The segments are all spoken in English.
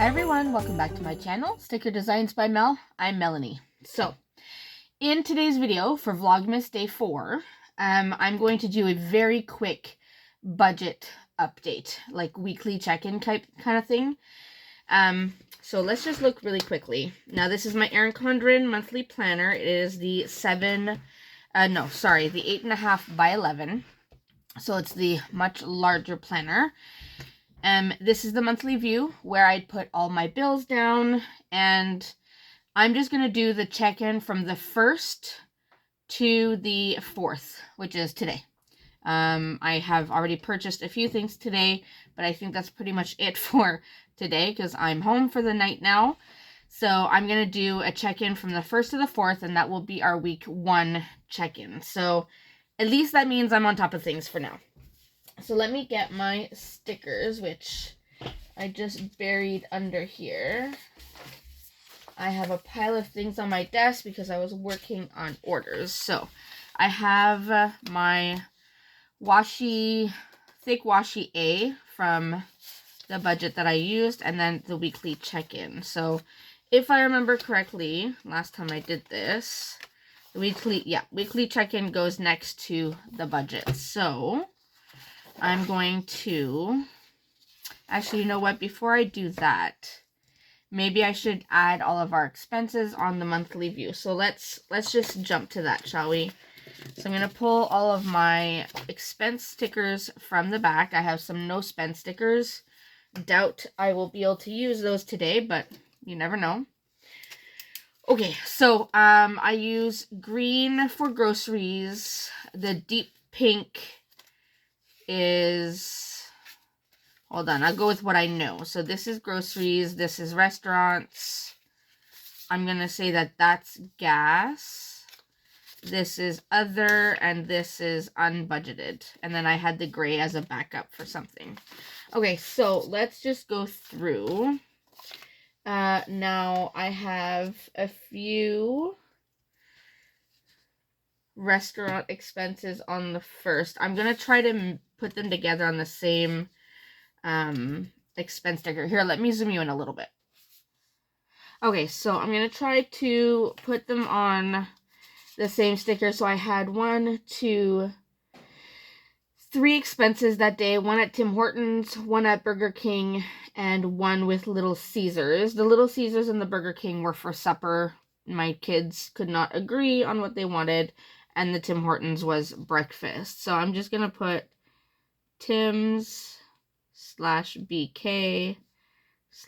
Hi everyone, welcome back to my channel, Sticker Designs by Mel. I'm Melanie. So, in today's video for Vlogmas Day 4, I'm going to do a very quick budget update, like weekly check-in kind of thing. So let's just look really quickly. Now this is my Erin Condren monthly planner. It is the 8.5 by 11. So it's the much larger planner. This is the monthly view where I'd put all my bills down, and I'm just going to do the check-in from the 1st to the 4th, which is today. I have already purchased a few things today, but I think that's pretty much it for today because I'm home for the night now. So I'm going to do a check-in from the 1st to the 4th, and that will be our week 1 check-in. So at least that means I'm on top of things for now. So let me get my stickers, which I just buried under here. I have a pile of things on my desk because I was working on orders. So I have my thick washi A from the budget that I used, and then the weekly check-in. So if I remember correctly, last time I did this, the weekly check-in goes next to the budget. So I'm going to, actually, you know what, before I do that, maybe I should add all of our expenses on the monthly view. So let's just jump to that, shall we? So I'm going to pull all of my expense stickers from the back. I have some no spend stickers. Doubt I will be able to use those today, but you never know. Okay, so I use green for groceries. The deep pink is, hold on, I'll go with what I know. So this is groceries, this is restaurants. I'm gonna say that that's gas. This is other, and this is unbudgeted. And then I had the gray as a backup for something. Okay, so let's just go through. Now I have a few restaurant expenses on the 1st. I'm gonna try to put them together on the same expense sticker. Here, let me zoom you in a little bit. Okay, so I'm gonna try to put them on the same sticker. So I had 1, 2, 3 expenses that day. 1 at Tim Hortons, 1 at Burger King, and 1 with Little Caesars. The Little Caesars and the Burger King were for supper. My kids could not agree on what they wanted, and the Tim Hortons was breakfast. So I'm just gonna put Tim's /BK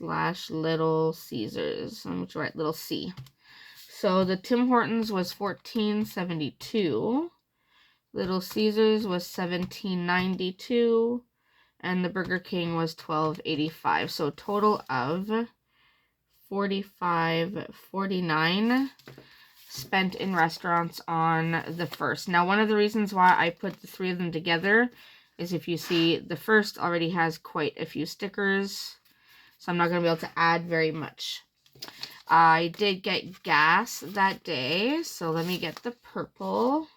/Little Caesars. I'm going to write little C. So the Tim Hortons was $14.72. Little Caesars was $17.92. And the Burger King was $12.85. So total of $45.49 spent in restaurants on the 1st. Now, one of the reasons why I put the 3 of them together is, if you see, the 1st already has quite a few stickers, so I'm not going to be able to add very much. I did get gas that day, so let me get the purple.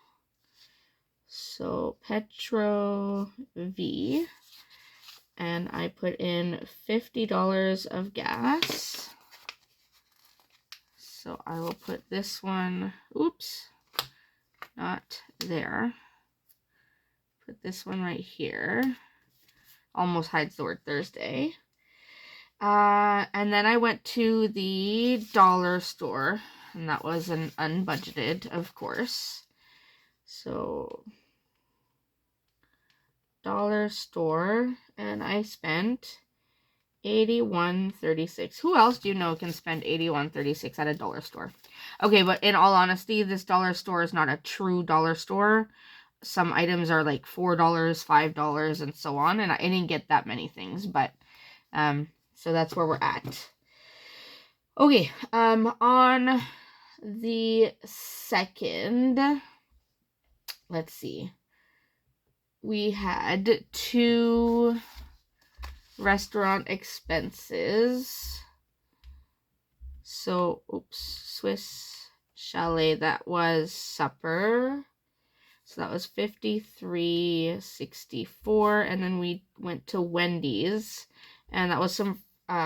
So Petro V, and I put in $50 of gas. So I will put this one, oops, not there. Put this one right here. Almost hides the word Thursday. And then I went to the dollar store, and that was an unbudgeted, of course. So dollar store, and I spent $81.36. Who else do you know can spend $81.36 at a dollar store? Okay, but in all honesty, this dollar store is not a true dollar store. Some items are like $4, $5, and so on, and I didn't get that many things, but so that's where we're at. Okay, on the 2nd, let's see, we had 2 restaurant expenses. So, Swiss Chalet, that was supper. So that was $53.64, and then we went to Wendy's, and that was some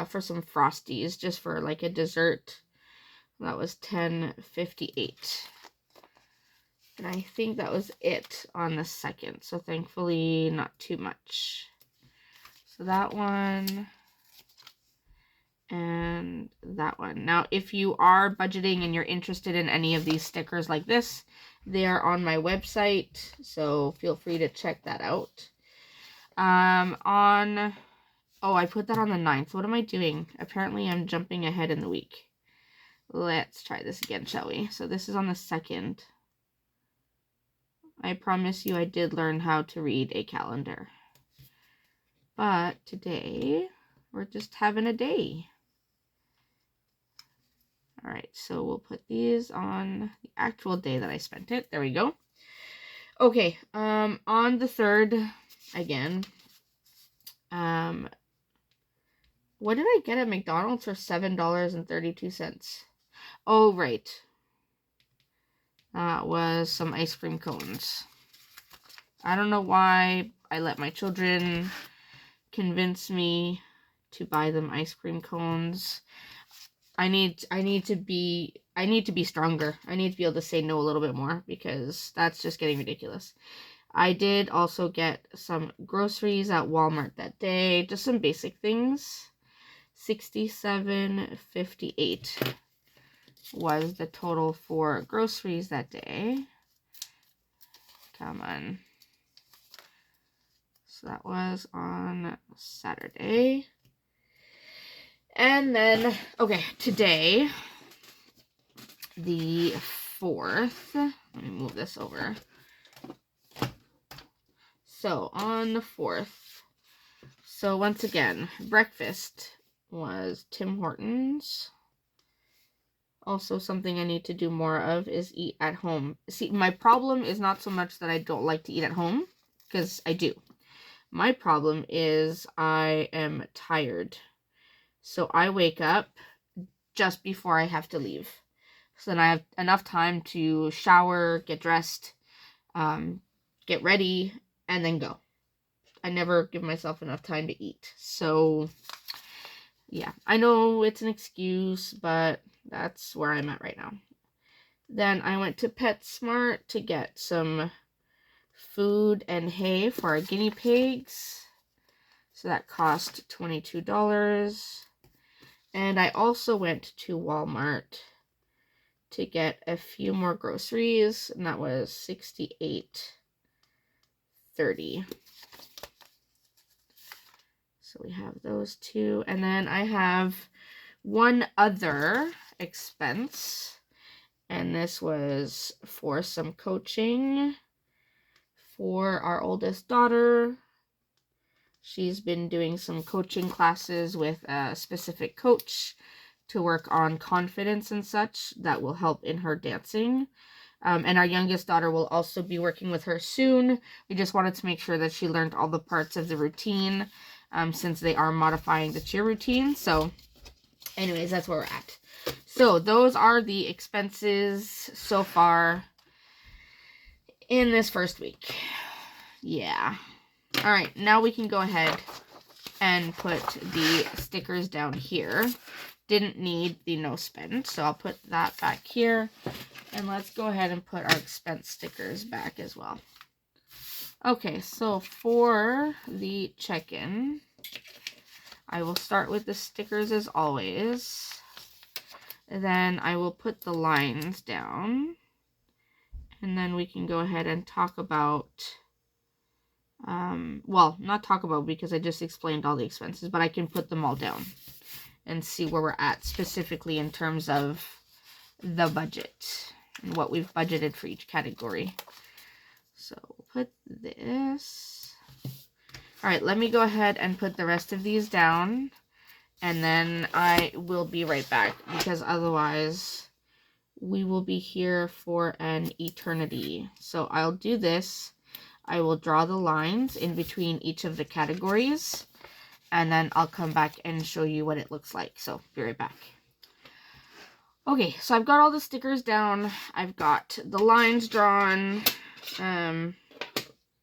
for some Frosties, just for like a dessert. That was $10.58. And I think that was it on the 2nd. So thankfully, not too much. So that one and that one. Now, if you are budgeting and you're interested in any of these stickers like this, they are on my website. So feel free to check that out. Oh, I put that on the 9th. What am I doing? Apparently, I'm jumping ahead in the week. Let's try this again, shall we? So this is on the 2nd. I promise you I did learn how to read a calendar. But today, we're just having a day. Alright, so we'll put these on the actual day that I spent it. There we go. Okay, on the 3rd, again, what did I get at McDonald's for $7.32? Oh, right. That was some ice cream cones. I don't know why I let my children convince me to buy them ice cream cones. I need to be stronger. I need to be able to say no a little bit more, because that's just getting ridiculous. I did also get some groceries at Walmart that day, just some basic things. $67.58 was the total for groceries that day. Come on. So that was on Saturday. And then, okay, today, the 4th. Let me move this over. So, on the 4th. So, once again, breakfast was Tim Hortons. Also, something I need to do more of is eat at home. See, my problem is not so much that I don't like to eat at home, because I do. My problem is I am tired. So I wake up just before I have to leave. So then I have enough time to shower, get dressed, get ready, and then go. I never give myself enough time to eat. So, yeah. I know it's an excuse, but that's where I'm at right now. Then I went to PetSmart to get some food and hay for our guinea pigs. So that cost $22. And I also went to Walmart to get a few more groceries, and that was $68.30. So we have those two. And then I have one other expense, and this was for some coaching for our oldest daughter. She's been doing some coaching classes with a specific coach to work on confidence and such that will help in her dancing. And our youngest daughter will also be working with her soon. We just wanted to make sure that she learned all the parts of the routine, since they are modifying the cheer routine. So anyways, that's where we're at. So those are the expenses so far in this first week. Yeah. All right, now we can go ahead and put the stickers down here. Didn't need the no spend, so I'll put that back here. And let's go ahead and put our expense stickers back as well. Okay, so for the check-in, I will start with the stickers as always. Then I will put the lines down. And then we can go ahead and talk about, well, not talk about because I just explained all the expenses, but I can put them all down and see where we're at specifically in terms of the budget and what we've budgeted for each category. So we'll put this. All right, let me go ahead and put the rest of these down, and then I will be right back, because otherwise we will be here for an eternity. So I'll do this. I will draw the lines in between each of the categories, and then I'll come back and show you what it looks like. So be right back. Okay, so I've got all the stickers down. I've got the lines drawn.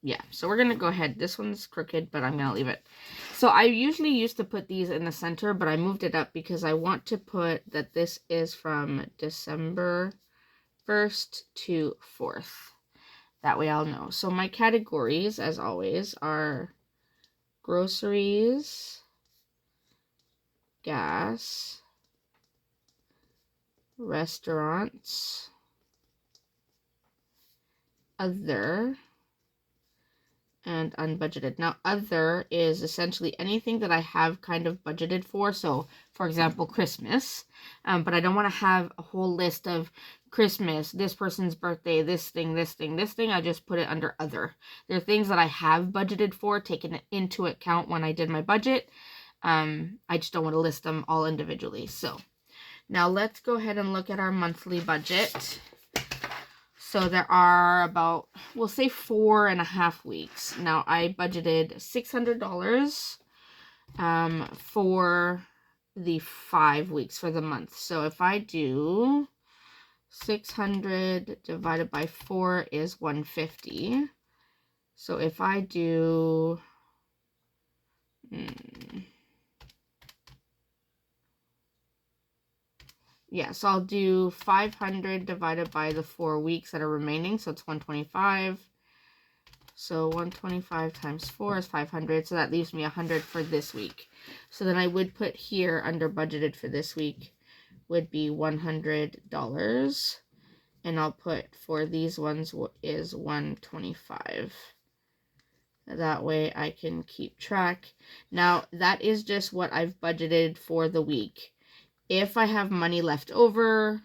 Yeah, so we're going to go ahead. This one's crooked, but I'm going to leave it. So I usually used to put these in the center, but I moved it up because I want to put that this is from December 1st to 4th. That way I'll know. So my categories, as always, are groceries, gas, restaurants, other, and unbudgeted. Now, other is essentially anything that I have kind of budgeted for. So, for example, Christmas. But I don't want to have a whole list of Christmas, this person's birthday, this thing, this thing, this thing. I just put it under other. There are things that I have budgeted for, taken into account when I did my budget. I just don't want to list them all individually. So, now let's go ahead and look at our monthly budget. So there are about, we'll say 4.5 weeks. Now I budgeted $600 for the 5 weeks for the month. So if I do 600 divided by 4 is 150. So if I do, yeah, so I'll do 500 divided by the 4 weeks that are remaining. So it's 125. So 125 times 4 is 500. So that leaves me 100 for this week. So then I would put here under budgeted for this week would be $100. And I'll put for these ones is 125. That way I can keep track. Now that is just what I've budgeted for the week. If I have money left over,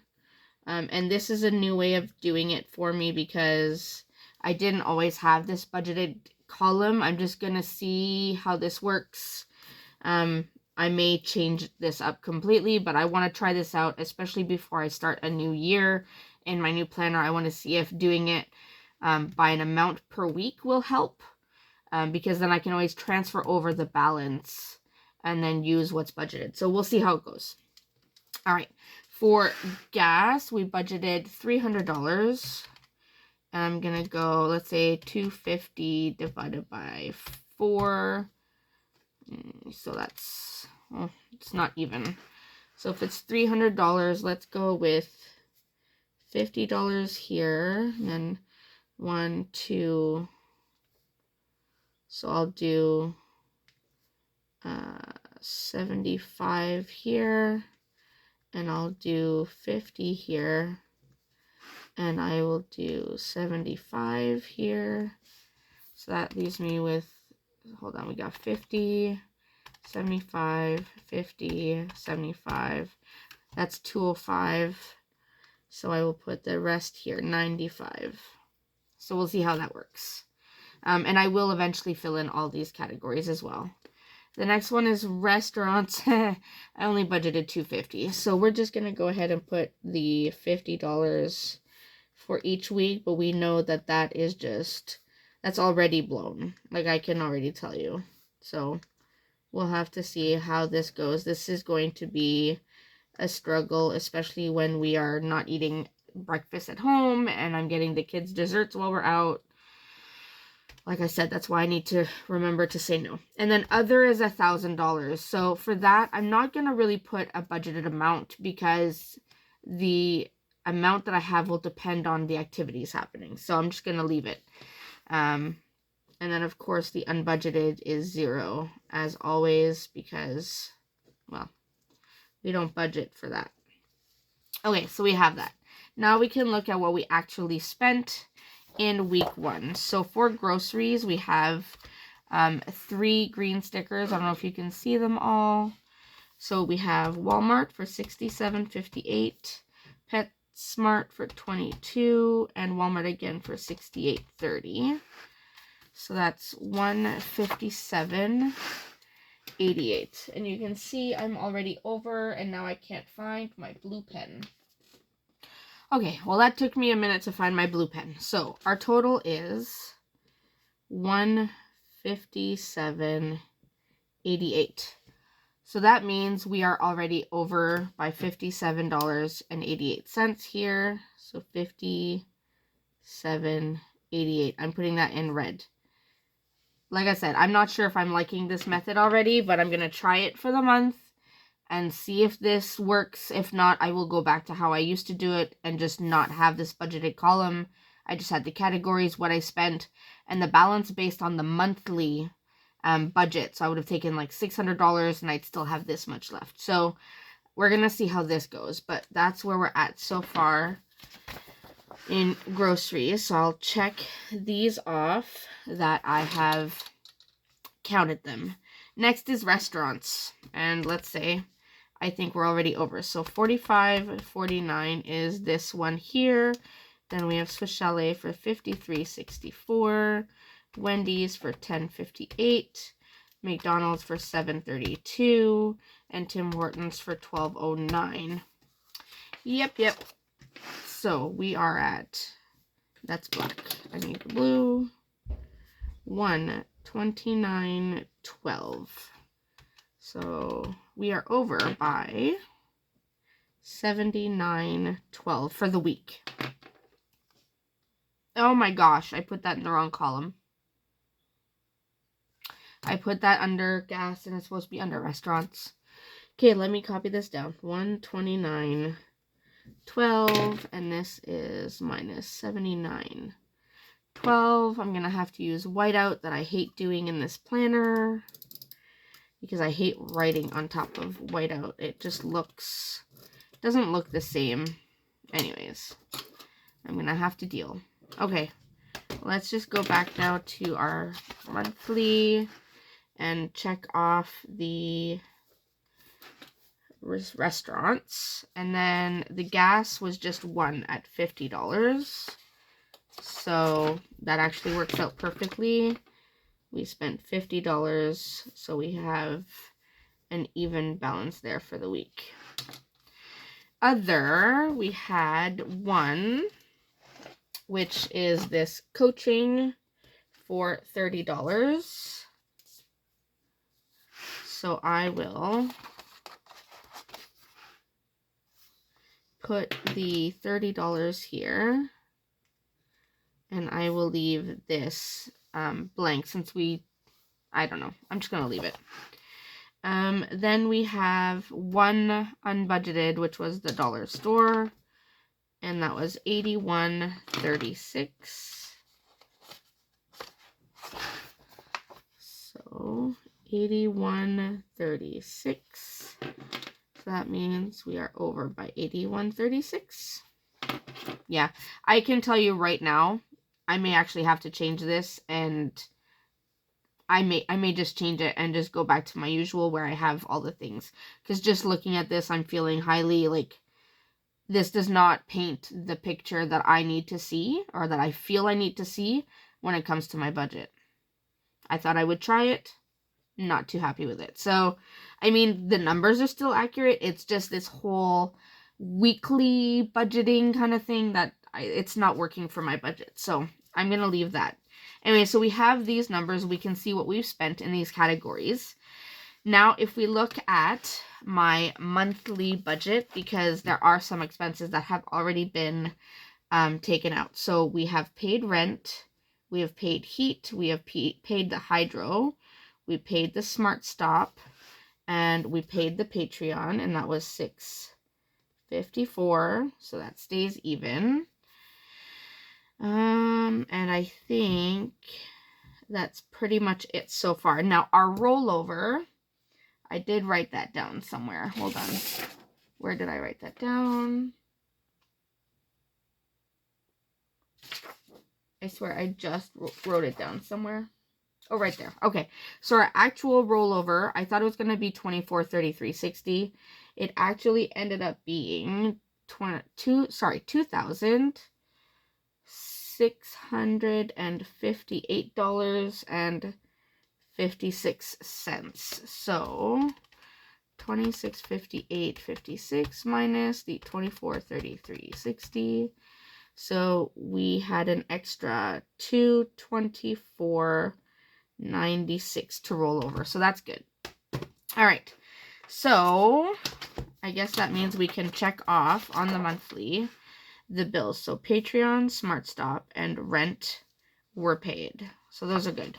and this is a new way of doing it for me because I didn't always have this budgeted column. I'm just going to see how this works. I may change this up completely, but I want to try this out, especially before I start a new year in my new planner. I want to see if doing it by an amount per week will help, because then I can always transfer over the balance and then use what's budgeted. So we'll see how it goes. All right, for gas, we budgeted $300. And I'm going to go, let's say, 250 divided by 4. So that's, well, it's not even. So if it's $300, let's go with $50 here. And then 1, 2. So I'll do 75 here. And I'll do 50 here. And I will do 75 here. So that leaves me with, hold on, we got 50, 75, 50, 75. That's 205. So I will put the rest here, 95. So we'll see how that works. And I will eventually fill in all these categories as well. The next one is restaurants. I only budgeted $250. So we're just going to go ahead and put the $50 for each week. But we know that that is just, that's already blown. Like I can already tell you. So we'll have to see how this goes. This is going to be a struggle, especially when we are not eating breakfast at home and I'm getting the kids desserts while we're out. Like I said, that's why I need to remember to say no. And then other is $1,000. So for that, I'm not going to really put a budgeted amount because the amount that I have will depend on the activities happening. So I'm just going to leave it. And then, of course, the unbudgeted is 0, as always, because, well, we don't budget for that. Okay, so we have that. Now we can look at what we actually spent in week 1. So for groceries, we have 3 green stickers. I don't know if you can see them all. So we have Walmart for $67.58, PetSmart for $22, and Walmart again for $68.30. So that's $157.88. And you can see I'm already over, and now I can't find my blue pen. Okay, well that took me a minute to find my blue pen. So our total is $157.88. So that means we are already over by $57.88 here. So $57.88. I'm putting that in red. like I said, I'm not sure if I'm liking this method already, but I'm going to try it for the month and see if this works. If not, I will go back to how I used to do it and just not have this budgeted column. I just had the categories, what I spent, and the balance based on the monthly budget. So I would have taken like $600 and I'd still have this much left. So we're going to see how this goes, but that's where we're at so far in groceries. So I'll check these off that I have counted them. Next is restaurants, and let's say I think we're already over. So $45.49 is this one here. Then we have Swiss Chalet for $53.64, Wendy's for $10.58, McDonald's for $7.32, and Tim Hortons for $12.09. Yep. So we are at, that's black. I need the blue. $129.12. So we are over by $79.12 for the week. Oh my gosh, I put that in the wrong column. I put that under gas and it's supposed to be under restaurants. Okay, let me copy this down. $129.12, and this is minus $79.12. I'm going to have to use whiteout that I hate doing in this planner because I hate writing on top of whiteout. It just doesn't look the same. Anyways, I'm going to have to deal. Okay, let's just go back now to our monthly and check off the restaurants. And then the gas was just one at $50. So that actually works out perfectly. We spent $50, so we have an even balance there for the week. Other, we had one, which is this coaching for $30. So I will put the $30 here, and I will leave this blank since I don't know, I'm just going to leave it. Then we have one unbudgeted, which was the dollar store, and that was $81.36. So $81.36. So that means we are over by $81.36. Yeah, I can tell you right now, I may actually have to change this, and I may just change it and just go back to my usual where I have all the things. Because just looking at this, I'm feeling highly like this does not paint the picture that I need to see, or that I feel I need to see when it comes to my budget. I thought I would try it. Not too happy with it. So, I mean, the numbers are still accurate. It's just this whole weekly budgeting kind of thing that it's not working for my budget. So, I'm going to leave that. Anyway, so we have these numbers. We can see what we've spent in these categories. Now, if we look at my monthly budget, because there are some expenses that have already been taken out. So, we have paid rent. We have paid heat. We have paid the hydro. We paid the Smart Stop, and we paid the Patreon, and that was $6.54, so that stays even. And I think that's pretty much it so far. Now, our rollover, I did write that down somewhere. Hold on. Where did I write that down? I swear I just wrote it down somewhere. Oh, right there. Okay, so our actual rollover, I thought it was going to be $24.33.60. It actually ended up being $2,658.56. So $26.58.56 minus the $24.33.60. So we had an extra $224.96 to roll over. So that's good. All right. So I guess that means we can check off on the monthly the bills. So Patreon, Smart Stop, and rent were paid. So those are good.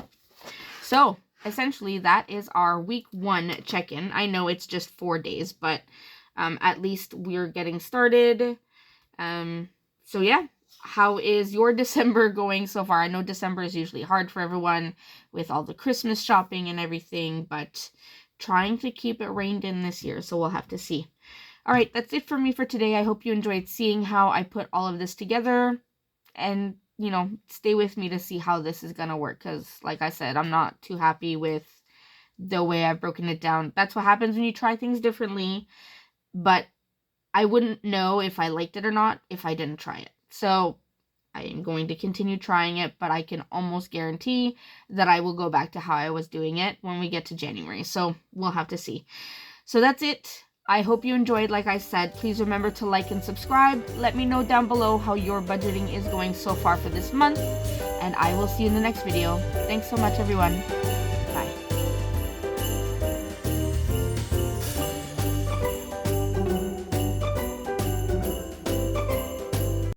So essentially that is our week 1 check-in. I know it's just 4 days, but at least we're getting started. So yeah, how is your December going so far? I know December is usually hard for everyone with all the Christmas shopping and everything, but trying to keep it reined in this year, so we'll have to see. All right, that's it for me for today. I hope you enjoyed seeing how I put all of this together, and, you know, stay with me to see how this is gonna work, because like I said, I'm not too happy with the way I've broken it down. That's what happens when you try things differently, but I wouldn't know if I liked it or not if I didn't try it. So I am going to continue trying it, but I can almost guarantee that I will go back to how I was doing it when we get to January. So we'll have to see. So that's it. I hope you enjoyed. Like I said, please remember to like and subscribe. Let me know down below how your budgeting is going so far for this month, and I will see you in the next video. Thanks so much, everyone.